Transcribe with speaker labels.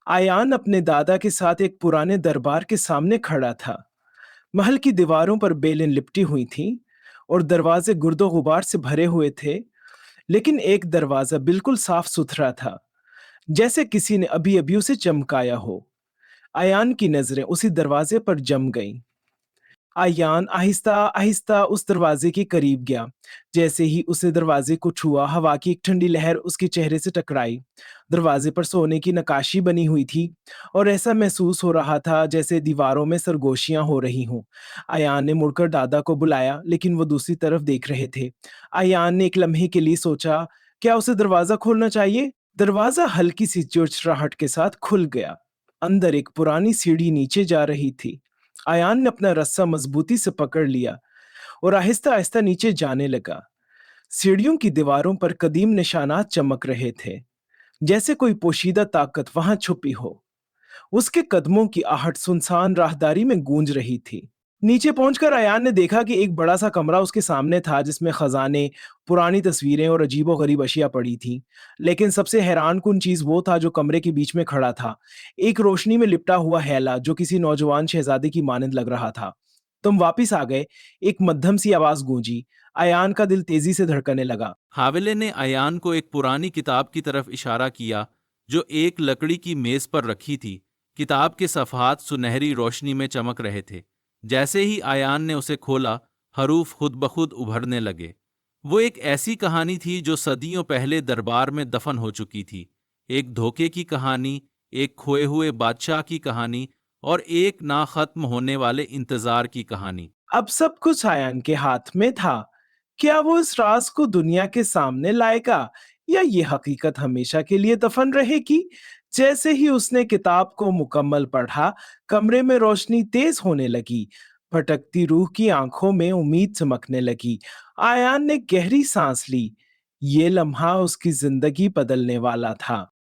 Speaker 1: आयान अपने दादा के साथ एक पुराने दरबार के सामने खड़ा था। महल की दीवारों पर बेलें लिपटी हुई थीं और दरवाजे गुर्दो गुबार से भरे हुए थे, लेकिन एक दरवाजा बिल्कुल साफ सुथरा था, जैसे किसी ने अभी अभी उसे चमकाया हो। आयान की नजरें उसी दरवाजे पर जम गईं। आयान आहिस्ता आहिस्ता उस दरवाजे के करीब गया। जैसे ही उसने दरवाजे को छुआ, हवा की एक ठंडी लहर उसके चेहरे से टकराई। दरवाजे पर सोने की नक्काशी बनी हुई थी और ऐसा महसूस हो रहा था जैसे दीवारों में सरगोशियां हो रही हों। आयान ने मुड़कर दादा को बुलाया, लेकिन वो दूसरी तरफ देख रहे थे। आयान ने एक लम्हे के लिए सोचा, क्या उसे दरवाजा खोलना चाहिए? दरवाजा हल्की सी चिड़चिड़ाहट के साथ खुल गया। अंदर एक पुरानी सीढ़ी नीचे जा रही थी। आयान ने अपना रस्सा मजबूती से पकड़ लिया और आहिस्ता आहिस्ता नीचे जाने लगा। सीढ़ियों की दीवारों पर कदीम निशानात चमक रहे थे, जैसे कोई पोशीदा ताकत वहां छुपी हो। उसके कदमों की आहट सुनसान राहदारी में गूंज रही थी। नीचे पहुंचकर अयान ने देखा कि एक बड़ा सा कमरा उसके सामने था, जिसमें खजाने, पुरानी तस्वीरें और अजीबो-गरीब अशिया पड़ी थीं। लेकिन सबसे हैरानकुन चीज वो था जो कमरे के बीच में खड़ा था। एक रोशनी में लिपटा हुआ हैला जो किसी नौजवान शहजादे की मानंद लग रहा था। तुम वापिस आ गए, एक मध्यम सी आवाज गूंजी। अयान का दिल तेजी से धड़कने लगा।
Speaker 2: हाविले ने अयान को एक पुरानी किताब की तरफ इशारा किया जो एक लकड़ी की मेज पर रखी थी। किताब के सफ़हात सुनहरी रोशनी में चमक रहे थे। जैसे ही अयान ने उसे खोला, हरूफ खुद ब खुद उभरने लगे। वो एक ऐसी कहानी थी जो सदियों पहले दरबार में दफन हो चुकी थी। एक धोखे की कहानी, एक खोए हुए बादशाह की कहानी और एक ना खत्म होने वाले इंतजार की कहानी।
Speaker 1: अब सब कुछ आयान के हाथ में था। क्या वो इस राज को दुनिया के सामने लाएगा, या ये हकीकत हमेशा के लिए दफन रहेगी? जैसे ही उसने किताब को मुकम्मल पढ़ा, कमरे में रोशनी तेज होने लगी। भटकती रूह की आंखों में उम्मीद चमकने लगी। आयान ने गहरी सांस ली। ये लम्हा उसकी जिंदगी बदलने वाला था।